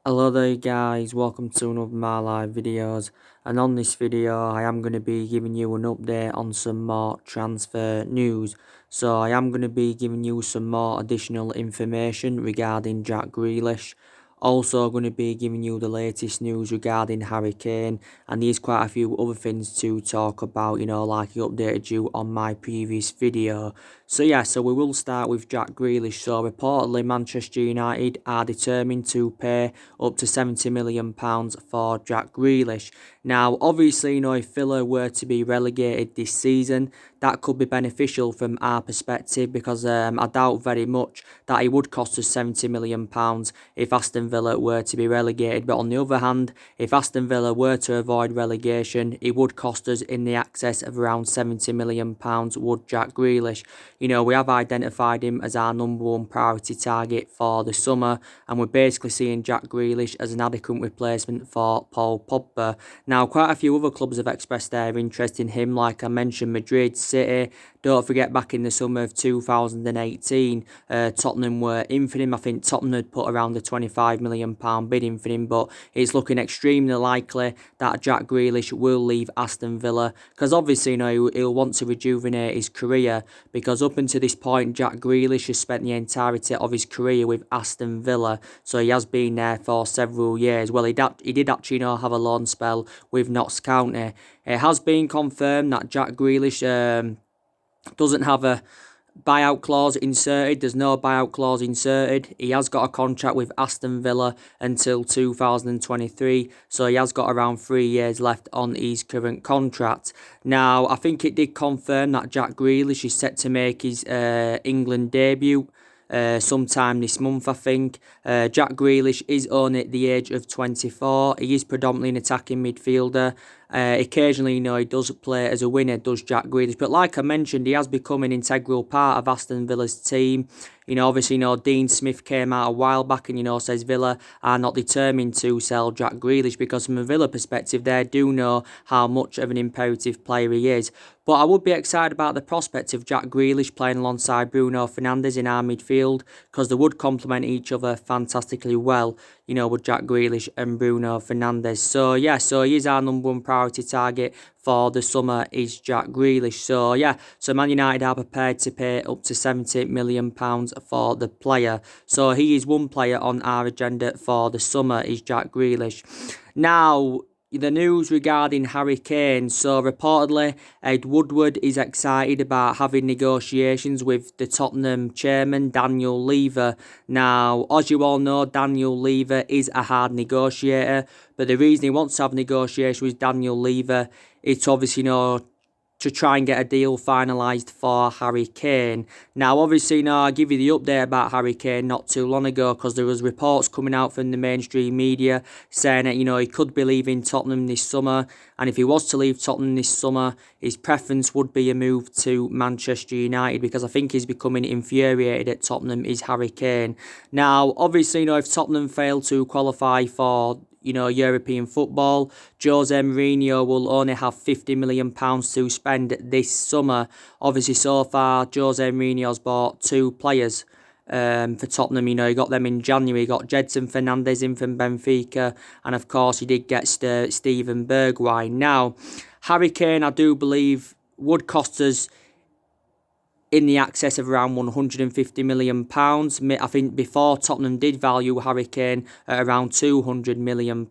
Hello there guys, welcome to another of my live videos, and on this video I am going to be giving you an update on some more transfer news. So I am going to be giving you some more additional information regarding Jack Grealish. Also going to be giving you the latest news regarding Harry Kane, and there's quite a few other things to talk about, like I updated you on my previous video. So we will start with Jack Grealish. So reportedly Manchester United are determined to pay up to £70 million for Jack Grealish. Now, obviously, if Villa were to be relegated this season, that could be beneficial from our perspective because I doubt very much that it would cost us £70 million if Aston Villa were to be relegated. But on the other hand, if Aston Villa were to avoid relegation, it would cost us in the excess of around £70 million would Jack Grealish. We have identified him as our number one priority target for the summer, and we're basically seeing Jack Grealish as an adequate replacement for Paul Pogba. Now, quite a few other clubs have expressed their interest in him, like I mentioned, Madrid, City. Don't forget, back in the summer of 2018, Tottenham were in for him. I think Tottenham had put around the £25 million bid in for him, but it's looking extremely likely that Jack Grealish will leave Aston Villa because obviously, he'll want to rejuvenate his career because up until this point, Jack Grealish has spent the entirety of his career with Aston Villa, so he has been there for several years. Well, he did actually have a loan spell with Notts County. It has been confirmed that Jack Grealish doesn't have a buyout clause inserted. There's no buyout clause inserted. He has got a contract with Aston Villa until 2023, so he has got around 3 years left on his current contract. Now, I think it did confirm that Jack Grealish is set to make his England debut sometime this month, I think. Jack Grealish is only at the age of 24. He is predominantly an attacking midfielder. Occasionally, he does play as a winner, does Jack Grealish. But like I mentioned, he has become an integral part of Aston Villa's team. Obviously, Dean Smith came out a while back and, says Villa are not determined to sell Jack Grealish because from a Villa perspective, they do know how much of an imperative player he is. But I would be excited about the prospect of Jack Grealish playing alongside Bruno Fernandes in our midfield because they would complement each other fantastically well, with Jack Grealish and Bruno Fernandes. So he is our number one priority target for the summer is Jack Grealish. So Man United are prepared to pay up to £70 million for the player. So he is one player on our agenda for the summer is Jack Grealish. Now, the news regarding Harry Kane. So reportedly, Ed Woodward is excited about having negotiations with the Tottenham chairman, Daniel Levy. Now, as you all know, Daniel Levy is a hard negotiator, but the reason he wants to have negotiations with Daniel Levy, it's obviously, to try and get a deal finalised for Harry Kane. Now, obviously, I give you the update about Harry Kane not too long ago because there was reports coming out from the mainstream media saying that, he could be leaving Tottenham this summer. And if he was to leave Tottenham this summer, his preference would be a move to Manchester United because I think he's becoming infuriated at Tottenham is Harry Kane. Now, obviously, if Tottenham fail to qualify for European football, Jose Mourinho will only have £50 million to spend this summer. Obviously, so far, Jose Mourinho's bought two players for Tottenham. He got them in January. He got Gedson Fernandes in from Benfica, and of course, he did get Steven Bergwijn. Now, Harry Kane, I do believe, would cost us in the excess of around £150 million. I think before Tottenham did value Harry Kane at around £200 million.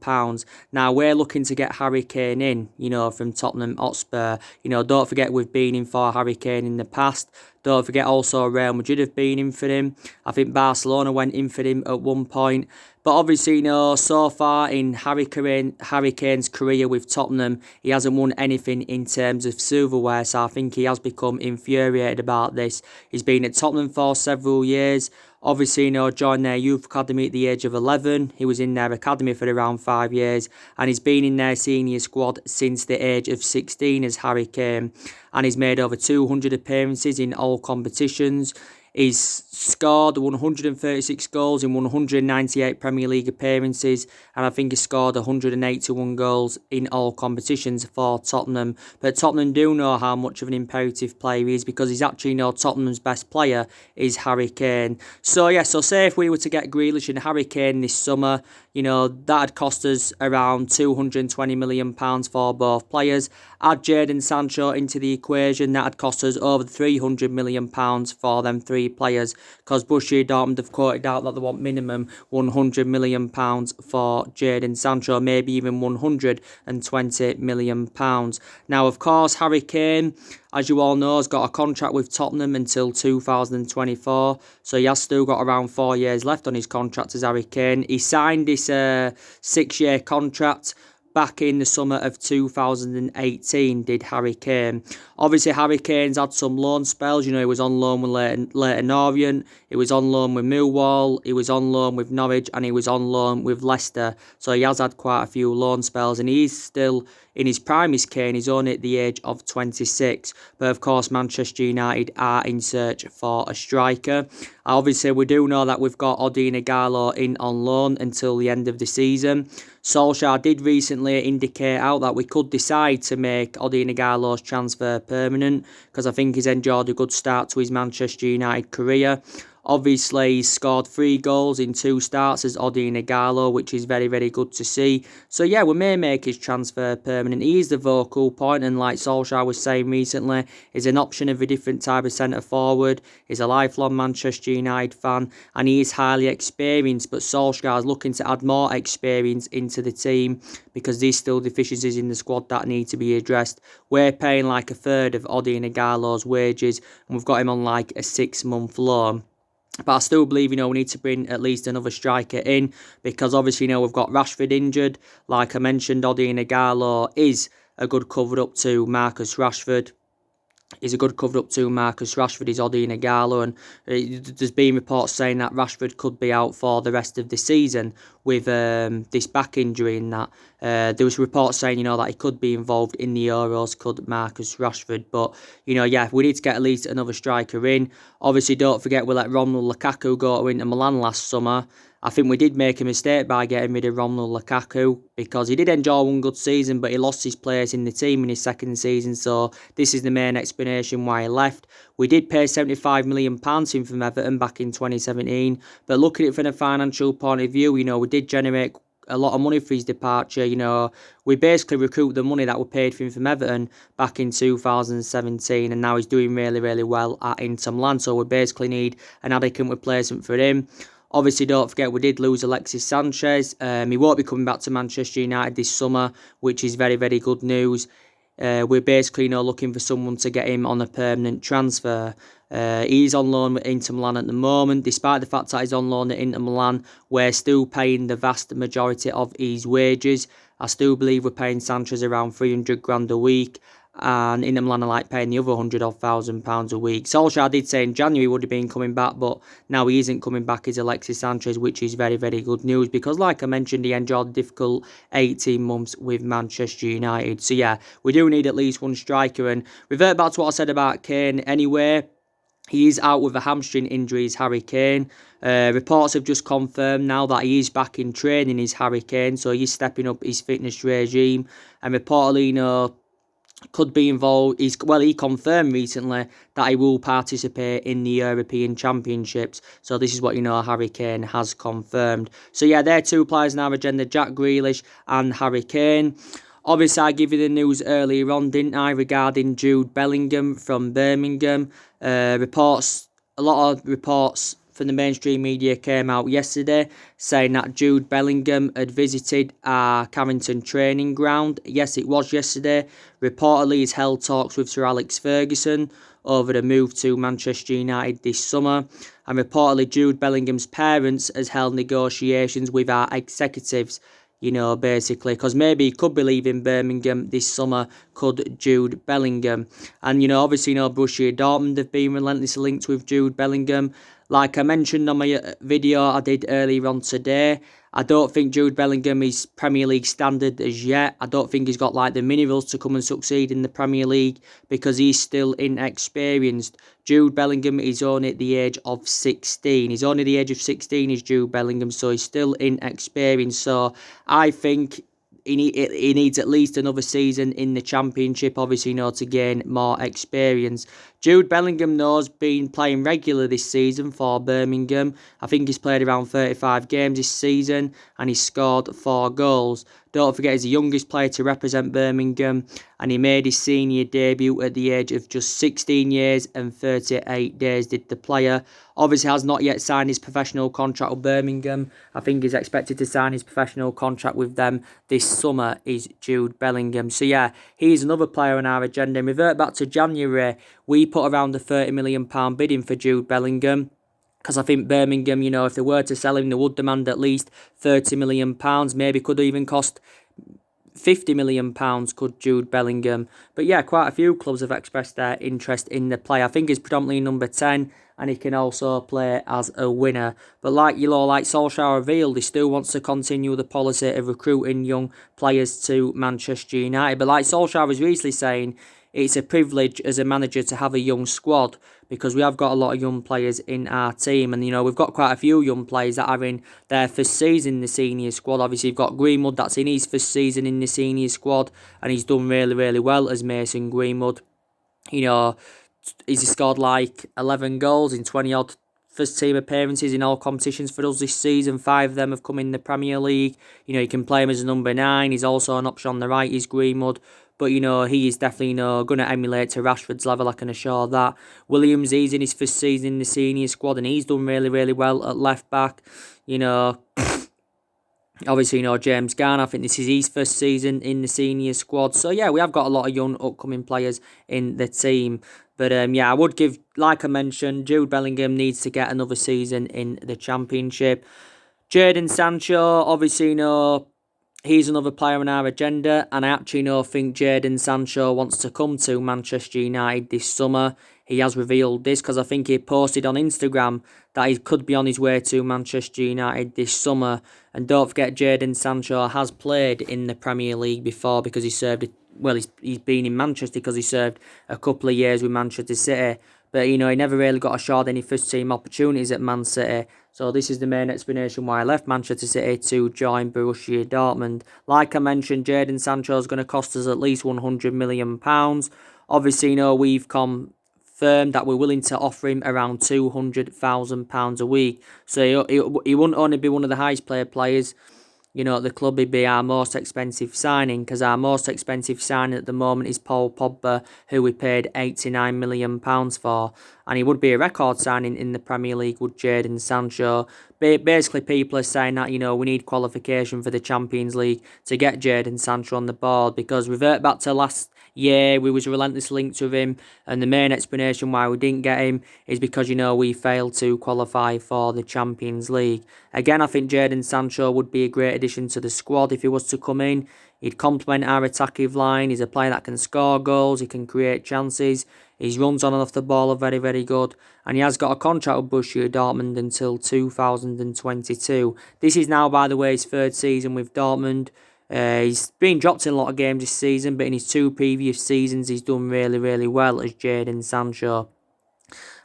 Now, we're looking to get Harry Kane in, from Tottenham Hotspur. Don't forget we've been in for Harry Kane in the past. Don't forget also Real Madrid have been in for him. I think Barcelona went in for him at one point. But obviously, so far in Harry Kane's career with Tottenham, he hasn't won anything in terms of silverware. So I think he has become infuriated about this. He's been at Tottenham for several years. Obviously, joined their youth academy at the age of 11. He was in their academy for around 5 years. And he's been in their senior squad since the age of 16 as Harry Kane. And he's made over 200 appearances in all competitions. He's scored 136 goals in 198 Premier League appearances, and I think he scored 181 goals in all competitions for Tottenham. But Tottenham do know how much of an imperative player he is, because he's actually Tottenham's best player is Harry Kane. So yeah, so say if we were to get Grealish and Harry Kane this summer, that'd cost us around £220 million for both players. Add Jadon Sancho into the equation, that'd cost us over £300 million for them three players, because Borussia Dortmund have quoted out that they want minimum £100 million for Jadon Sancho, maybe even £120 million. Now, of course, Harry Kane, as you all know, has got a contract with Tottenham until 2024, so he has still got around 4 years left on his contract as Harry Kane. He signed this 6-year contract back in the summer of 2018, did Harry Kane. Obviously, Harry Kane's had some loan spells. He was on loan with Leyton Orient, he was on loan with Millwall, he was on loan with Norwich, and he was on loan with Leicester. So he has had quite a few loan spells, and he's still in his prime. Is Kane. He's only at the age of 26. But of course, Manchester United are in search for a striker. Obviously, we do know that we've got Odion Ighalo in on loan until the end of the season. Solskjaer did recently indicate out that we could decide to make Odion Ighalo's transfer permanent, because I think he's enjoyed a good start to his Manchester United career. Obviously, he's scored 3 goals in 2 starts as Odion Ighalo, which is very, very good to see. So yeah, we may make his transfer permanent. He is the vocal point, and like Solskjaer was saying recently, is an option of a different type of centre forward. He's a lifelong Manchester United fan, and he is highly experienced, but Solskjaer is looking to add more experience into the team, because there's still deficiencies in the squad that need to be addressed. We're paying like a third of Odion Ighalo's wages, and we've got him on like a 6-month loan. But I still believe, we need to bring at least another striker in, because obviously, we've got Rashford injured. Like I mentioned, Odion Ighalo is a good cover-up to Marcus Rashford. Is Odion Ighalo, and there's been reports saying that Rashford could be out for the rest of the season with this back injury, and that there was reports saying that he could be involved in the Euros, could Marcus Rashford. But yeah, we need to get at least another striker in. Obviously, don't forget we let Romelu Lukaku go to Inter Milan last summer. I think we did make a mistake by getting rid of Romelu Lukaku, because he did enjoy one good season, but he lost his place in the team in his second season, so this is the main explanation why he left. We did pay £75 million to him from Everton back in 2017, but looking at it from a financial point of view, we did generate a lot of money for his departure. We basically recouped the money that we paid for him from Everton back in 2017, and now he's doing really, really well at Inter Milan, so we basically need an adequate replacement for him. Obviously, don't forget we did lose Alexis Sanchez. He won't be coming back to Manchester United this summer, which is very, very good news. We're basically looking for someone to get him on a permanent transfer. He's on loan with Inter Milan at the moment. Despite the fact that he's on loan at Inter Milan, we're still paying the vast majority of his wages. I still believe we're paying Sanchez around 300 grand a week, and Inter Milan are paying the other £100,000 a week. Solskjaer did say in January he would have been coming back, but now he isn't coming back as Alexis Sanchez, which is very, very good news, because like I mentioned, he enjoyed a difficult 18 months with Manchester United. So yeah, we do need at least one striker, and revert back to what I said about Kane anyway. He is out with a hamstring injury, is Harry Kane. Reports have just confirmed now that he is back in training, is Harry Kane, so he's stepping up his fitness regime, and reportedly, could be involved. He confirmed recently that he will participate in the European Championships. So this is what Harry Kane has confirmed. So yeah, they're 2 players in our agenda, Jack Grealish and Harry Kane. Obviously, I gave you the news earlier on, didn't I, regarding Jude Bellingham from Birmingham. A lot of reports from the mainstream media came out yesterday saying that Jude Bellingham had visited our Carrington training ground. Yes, it was yesterday. Reportedly, he's held talks with Sir Alex Ferguson over the move to Manchester United this summer. And reportedly, Jude Bellingham's parents has held negotiations with our executives, basically, because maybe he could be leaving Birmingham this summer, could Jude Bellingham. And, obviously, Borussia Dortmund have been relentlessly linked with Jude Bellingham. Like I mentioned on my video I did earlier on today, I don't think Jude Bellingham is Premier League standard as yet. I don't think he's got like the minerals to come and succeed in the Premier League because he's still inexperienced. Jude Bellingham is only at the age of 16. He's only the age of 16 is Jude Bellingham, so he's still inexperienced. So I think he needs at least another season in the Championship, obviously, to gain more experience. Jude Bellingham, has been playing regular this season for Birmingham. I think he's played around 35 games this season and he's scored 4 goals. Don't forget, he's the youngest player to represent Birmingham and he made his senior debut at the age of just 16 years and 38 days, did the player. Obviously has not yet signed his professional contract with Birmingham. I think he's expected to sign his professional contract with them this summer, is Jude Bellingham. So yeah, he's another player on our agenda. And revert back to January, we put around the £30 million bidding for Jude Bellingham. Because I think Birmingham, if they were to sell him, they would demand at least £30 million. Maybe could even cost £50 million could Jude Bellingham. But yeah, quite a few clubs have expressed their interest in the player. I think he's predominantly number 10 and he can also play as a winner. But like Solskjaer revealed, he still wants to continue the policy of recruiting young players to Manchester United. But like Solskjaer was recently saying, it's a privilege as a manager to have a young squad because we have got a lot of young players in our team. And, we've got quite a few young players that are in their first season in the senior squad. Obviously, you've got Greenwood that's in his first season in the senior squad and he's done really, really well as Mason Greenwood. He's scored like 11 goals in 20-odd first team appearances in all competitions for us this season. 5 of them have come in the Premier League. You can play him as a number 9. He's also an option on the right, is Greenwood. But, he is definitely, going to emulate to Rashford's level, I can assure that. Williams, he's in his first season in the senior squad and he's done really, really well at left back. Obviously, James Garner, I think this is his first season in the senior squad. So, yeah, we have got a lot of young upcoming players in the team. But, I would give, like I mentioned, Jude Bellingham needs to get another season in the Championship. Jadon Sancho, obviously, he's another player on our agenda. And I actually think Jadon Sancho wants to come to Manchester United this summer. He has revealed this because I think he posted on Instagram that he could be on his way to Manchester United this summer. And don't forget, Jadon Sancho has played in the Premier League before because he served, he's been in Manchester because he served a couple of years with Manchester City. But, he never really got assured any first-team opportunities at Man City. So this is the main explanation why I left Manchester City to join Borussia Dortmund. Like I mentioned, Jadon Sancho is going to cost us at least £100 million. Obviously, we've confirmed that we're willing to offer him around £200,000 a week. So he wouldn't only be one of the highest paid players, at the club. He'd be our most expensive signing because our most expensive signing at the moment is Paul Pogba, who we paid £89 million for. And he would be a record signing in the Premier League with Jadon Sancho. Basically, people are saying that, we need qualification for the Champions League to get Jadon Sancho on the board because revert back to last year, we was relentlessly linked with him, and the main explanation why we didn't get him is because, we failed to qualify for the Champions League. Again, I think Jadon Sancho would be a great addition to the squad if he was to come in. He'd complement our attacking line. He's a player that can score goals, he can create chances, his runs on and off the ball are very, very good, and he has got a contract with Borussia Dortmund until 2022. This is now, by the way, his 3rd season with Dortmund. He's been dropped in a lot of games this season, but in his 2 previous seasons, he's done really, really well as Jadon Sancho.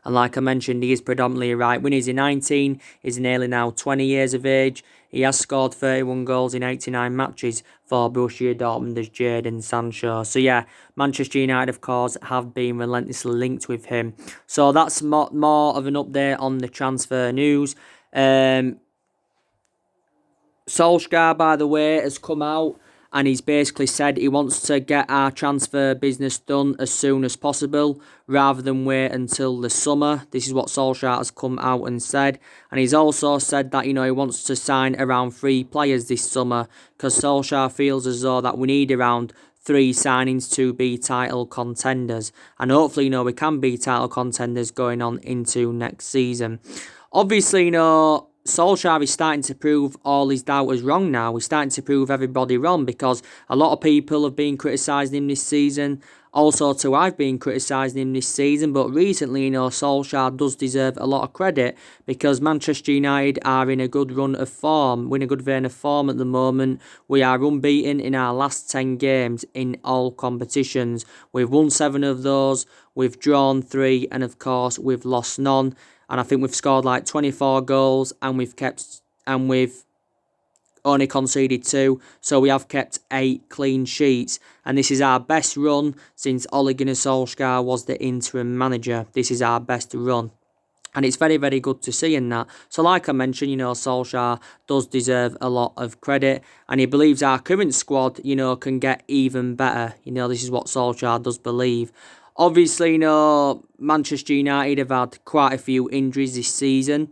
And like I mentioned, he is predominantly a right winger. He's 19, he's nearly now 20 years of age. He has scored 31 goals in 89 matches for Borussia Dortmund as Jadon Sancho. So yeah, Manchester United, of course, have been relentlessly linked with him. So that's more of an update on the transfer news. Solskjaer, by the way, has come out and he's basically said he wants to get our transfer business done as soon as possible rather than wait until the summer. This is what Solskjaer has come out and said. And he's also said that, he wants to sign around 3 players this summer because Solskjaer feels as though that we need around 3 signings to be title contenders. And hopefully, we can be title contenders going on into next season. Obviously, Solskjaer is starting to prove all his doubters wrong now. He's starting to prove everybody wrong because a lot of people have been criticising him this season Also, too, I've been criticising him this season, but recently, Solskjaer does deserve a lot of credit because Manchester United are in a good run of form. We're in a good vein of form at the moment. We are unbeaten in our last 10 games in all competitions. We've won 7 of those, we've drawn 3, and of course, we've lost none. And I think we've scored like 24 goals, and we've only conceded 2, so we have kept 8 clean sheets. And this is our best run since Ole Gunnar Solskjaer was the interim manager. This is our best run. And it's very, very good to see in that. So like I mentioned, Solskjaer does deserve a lot of credit. And he believes our current squad, can get even better. This is what Solskjaer does believe. Obviously, Manchester United have had quite a few injuries this season.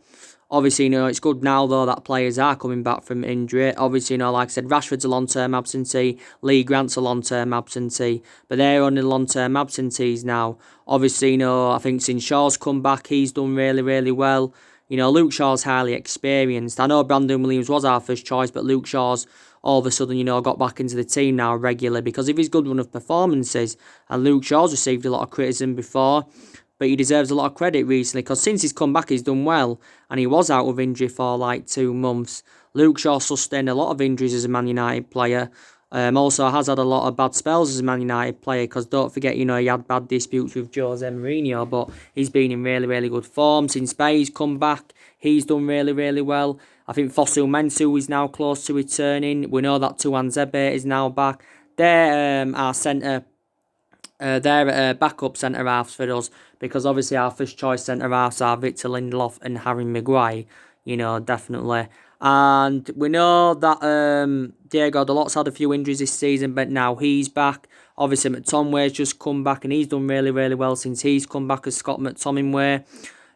Obviously, it's good now, though, that players are coming back from injury. Obviously, like I said, Rashford's a long-term absentee. Lee Grant's a long-term absentee. But they're only long-term absentees now. Obviously, I think since Shaw's come back, he's done really, really well. Luke Shaw's highly experienced. I know Brandon Williams was our first choice, but Luke Shaw's all of a sudden, got back into the team now regularly because of his good run of performances. And Luke Shaw's received a lot of criticism before, but he deserves a lot of credit recently because since he's come back, he's done well. And he was out of injury for like 2 months. Luke Shaw sustained a lot of injuries as a Man United player. Also has had a lot of bad spells as a Man United player because don't forget, he had bad disputes with Jose Mourinho, but he's been in really, really good form. Since Bay's come back, he's done really, really well. I think Fosu Mensah is now close to returning. We know that Tuan Zebe is now back. They're our centre. They're backup centre-halves for us because obviously our first choice centre-halves are Victor Lindelof and Harry Maguire, definitely. And we know that Diego Dalot's had a few injuries this season, but now he's back. Obviously, McTominay's just come back and he's done really, really well since he's come back as Scott McTominay.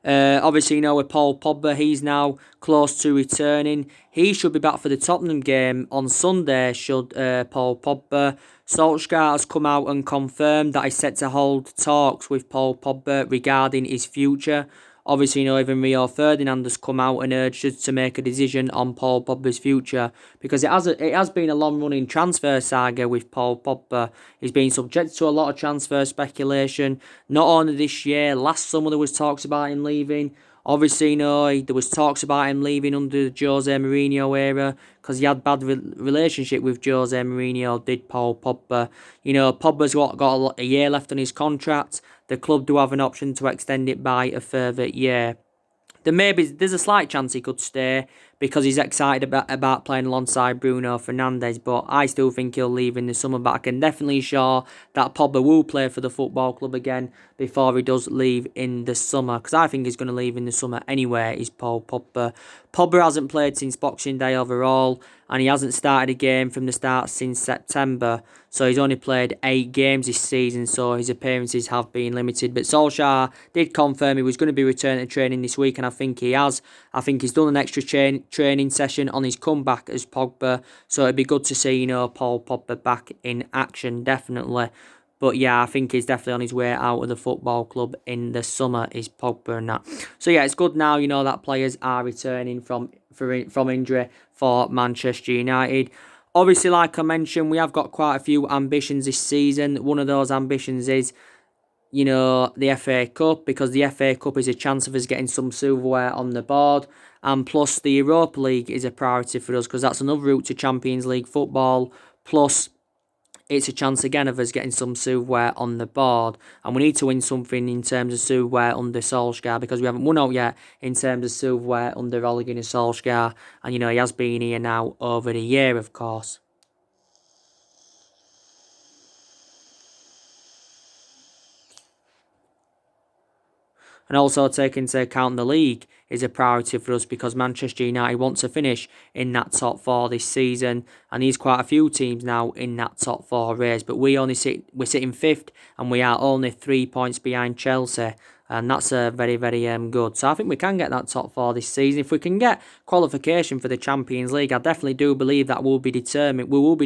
Obviously, with Paul Pogba, he's now close to returning. He should be back for the Tottenham game on Sunday, should Paul Pogba. Solskjaer has come out and confirmed that he's set to hold talks with Paul Pogba regarding his future. Obviously, even Rio Ferdinand has come out and urged us to make a decision on Paul Pogba's future because it has been a long-running transfer saga with Paul Pogba. He's been subject to a lot of transfer speculation, not only this year. Last summer there was talks about him leaving. Obviously, there was talks about him leaving under the Jose Mourinho era because he had bad relationship with Jose Mourinho, did Paul Pogba. Pogba's got a year left on his contract. The club do have an option to extend it by a further year. There's a slight chance he could stay because he's excited about playing alongside Bruno Fernandes, but I still think he'll leave in the summer. But I can definitely sure that Pogba will play for the football club again before he does leave in the summer, because I think he's going to leave in the summer anyway, is Paul Pogba. Pogba hasn't played since Boxing Day overall, and he hasn't started a game from the start since September. So he's only played 8 games this season, so his appearances have been limited. But Solskjaer did confirm he was going to be returning to training this week, and I think he has. I think he's done an extra training session on his comeback as Pogba, so it'd be good to see, Paul Pogba back in action, definitely. But yeah, I think he's definitely on his way out of the football club in the summer, is Pogba and that. So yeah, it's good now, that players are returning from injury for Manchester United. Obviously, like I mentioned, we have got quite a few ambitions this season. One of those ambitions is, the FA Cup, because the FA Cup is a chance of us getting some silverware on the board. And plus, the Europa League is a priority for us because that's another route to Champions League football. Plus, it's a chance again of us getting some silverware on the board. And we need to win something in terms of silverware under Solskjaer because we haven't won out yet in terms of silverware under Ole Gunnar Solskjaer. And, he has been here now over the year, of course. And also taking into account the league is a priority for us because Manchester United want to finish in that top 4 this season, and there's quite a few teams now in that top 4 race. But we're sitting 5th, and we are only 3 points behind Chelsea, and that's very, very good. So I think we can get that top 4 this season. If we can get qualification for the Champions League, I definitely do believe that we will be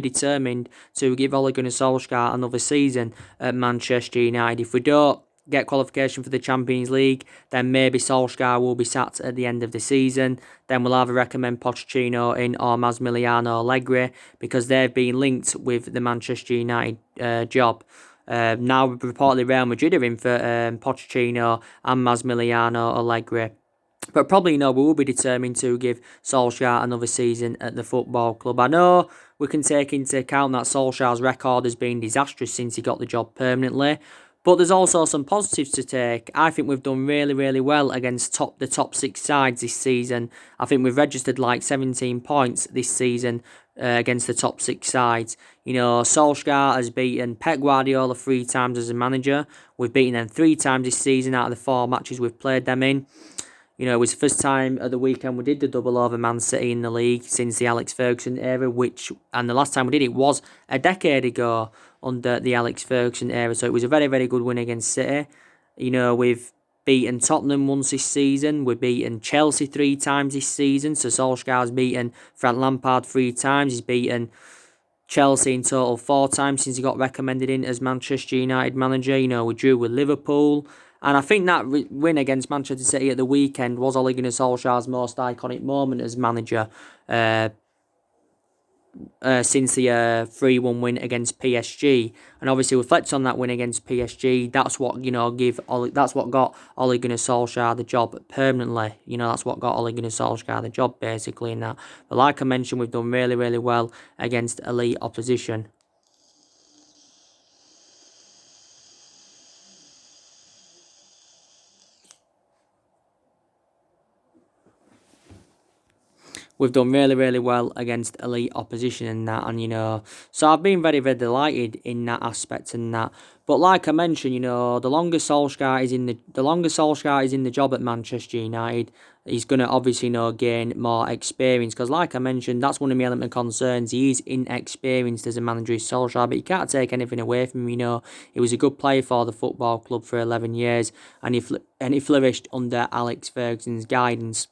determined to give Ole Gunnar Solskjaer another season at Manchester United. If we don't get qualification for the Champions League, then maybe Solskjaer will be sacked at the end of the season. Then we'll either recommend Pochettino in or Massimiliano Allegri because they've been linked with the Manchester United job. Now reportedly Real Madrid are in for Pochettino and Massimiliano Allegri. But probably, we will be determined to give Solskjaer another season at the football club. I know we can take into account that Solskjaer's record has been disastrous since he got the job permanently. But there's also some positives to take. I think we've done really, really well against the top six sides this season. I think we've registered like 17 points this season against the top six sides. Solskjaer has beaten Pep Guardiola 3 times as a manager. We've beaten them 3 times this season out of the 4 matches we've played them in. It was the first time at the weekend we did the double over Man City in the league since the Alex Ferguson era, and the last time we did it was a decade ago under the Alex Ferguson era. So it was a very, very good win against City. We've beaten Tottenham once this season. We've beaten Chelsea 3 times this season. So Solskjaer's beaten Frank Lampard 3 times. He's beaten Chelsea in total 4 times since he got recommended in as Manchester United manager. We drew with Liverpool. And I think that win against Manchester City at the weekend was Ole Gunnar Solskjaer's most iconic moment as manager since the 3-1 win against PSG. And obviously, reflect on that win against PSG. That's what that's what got Ole Gunnar Solskjaer the job permanently. That's what got Ole Gunnar Solskjaer the job basically in that. But like I mentioned, we've done really, really well against elite opposition. We've done really, really well against elite opposition in that, and so I've been very, very delighted in that aspect and that. But like I mentioned, the longer Solskjaer is in the job at Manchester United, he's gonna obviously gain more experience. Because like I mentioned, that's one of my element of concerns. He is inexperienced as a manager, Solskjaer, but you can't take anything away from him. He was a good player for the football club for 11 years, and he flourished under Alex Ferguson's guidance.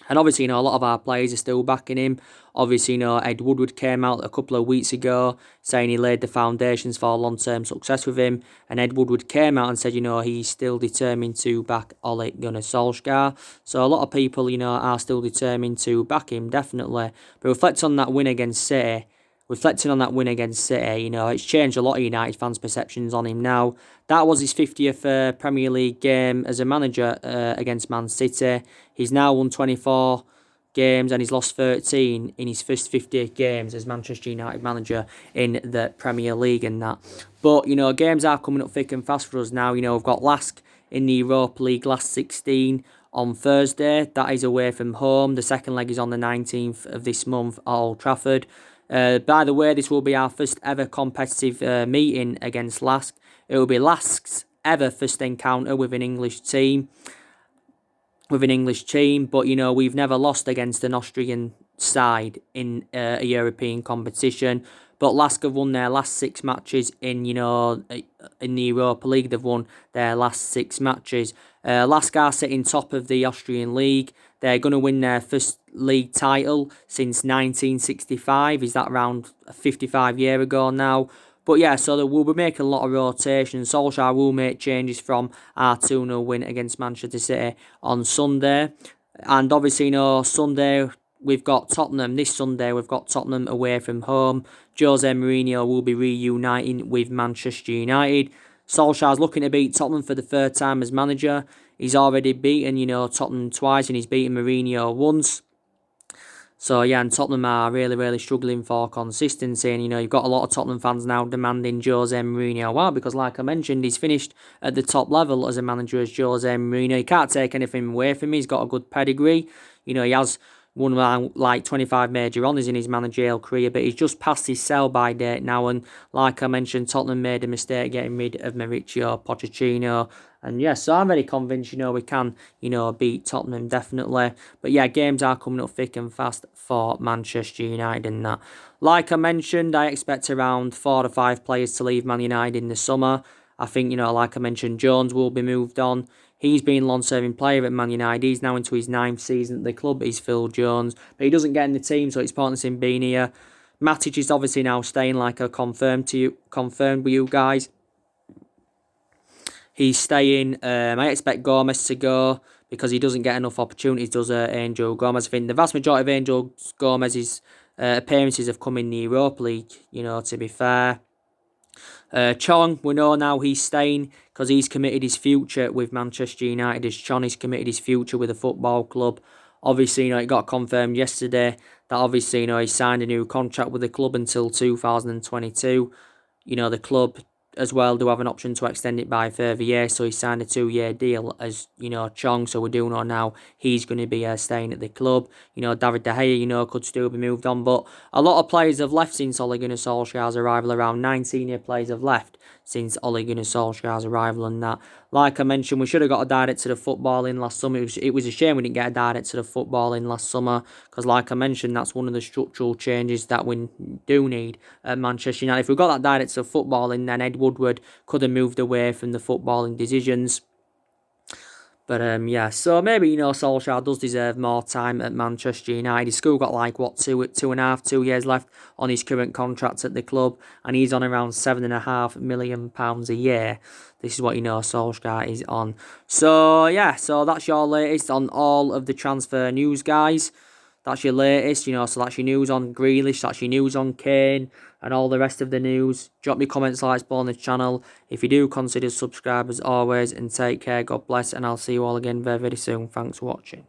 And obviously, a lot of our players are still backing him. Obviously, Ed Woodward came out a couple of weeks ago saying he laid the foundations for long-term success with him. And Ed Woodward came out and said, he's still determined to back Ole Gunnar Solskjaer. So a lot of people, are still determined to back him, definitely. But reflect on that win against City. Reflecting on that win against City, it's changed a lot of United fans' perceptions on him now. That was his 50th Premier League game as a manager against Man City. He's now won 24 games and he's lost 13 in his first 58 games as Manchester United manager in the Premier League and that. But, games are coming up thick and fast for us now. We've got Lask in the Europa League last 16 on Thursday. That is away from home. The second leg is on the 19th of this month at Old Trafford. By the way, this will be our first ever competitive meeting against Lask. It will be Lask's ever first encounter with an English team. But we've never lost against an Austrian side in a European competition. But Lask have won their last 6 matches in the Europa League. They've won their last 6 matches. Lask are sitting top of the Austrian league. They're going to win their first league title since 1965. Is that around 55 years ago now? But yeah, so we'll be making a lot of rotations. Solskjaer will make changes from our 2-0 win against Manchester City on Sunday. And obviously, Sunday we've got Tottenham. This Sunday we've got Tottenham away from home. Jose Mourinho will be reuniting with Manchester United. Solskjaer's looking to beat Tottenham for the 3rd time as manager. He's already beaten, Tottenham twice and he's beaten Mourinho once. So yeah, and Tottenham are really, really struggling for consistency. And you've got a lot of Tottenham fans now demanding Jose Mourinho out because, like I mentioned, he's finished at the top level as a manager as Jose Mourinho. You can't take anything away from him. He's got a good pedigree. He has won like 25 major honours in his managerial career, but he's just past his sell-by date now. And like I mentioned, Tottenham made a mistake getting rid of Mauricio Pochettino. And yes, so I'm very convinced, we can, beat Tottenham, definitely. But yeah, games are coming up thick and fast for Manchester United and that. Like I mentioned, I expect around 4 to 5 players to leave Man United in the summer. I think, like I mentioned, Jones will be moved on. He's been a long-serving player at Man United. He's now into his 9th season at the club. He's Phil Jones. But he doesn't get in the team, so it's pointless in being here. Matic is obviously now staying, like I confirmed with you guys. He's staying. I expect Gomez to go because he doesn't get enough opportunities, does Angel Gomez. I think the vast majority of Angel Gomez's appearances have come in the Europa League, to be fair. Chong, we know now he's staying because he's committed his future with Manchester United. As Chong has committed his future with a football club. Obviously, it got confirmed yesterday that obviously, he signed a new contract with the club until 2022. The club as well do have an option to extend it by a further year, so he signed a 2-year deal as, Chong, so we do know now he's going to be staying at the club. David De Gea, could still be moved on, but a lot of players have left since Ole Gunnar Solskjaer's arrival. Around 9 senior players have left since Ole Gunnar Solskjaer's arrival, and that, like I mentioned, we should have got a director of football in last summer. It was a shame we didn't get a director of football in last summer, because like I mentioned, that's one of the structural changes that we do need at Manchester United. If we got that director of football in, then Ed Woodward could have moved away from the footballing decisions. But yeah, so maybe Solskjaer does deserve more time at Manchester United. He's still got like 2 years left on his current contract at the club, and he's on around £7.5 million a year. This is what Solskjaer is on. So yeah, so that's your latest on all of the transfer news, guys. That's your latest, so that's your news on Grealish, that's your news on Kane, and all the rest of the news. Drop me comments, likes, below on the channel. If you do, consider subscribe as always, and take care, God bless, and I'll see you all again very, very soon. Thanks for watching.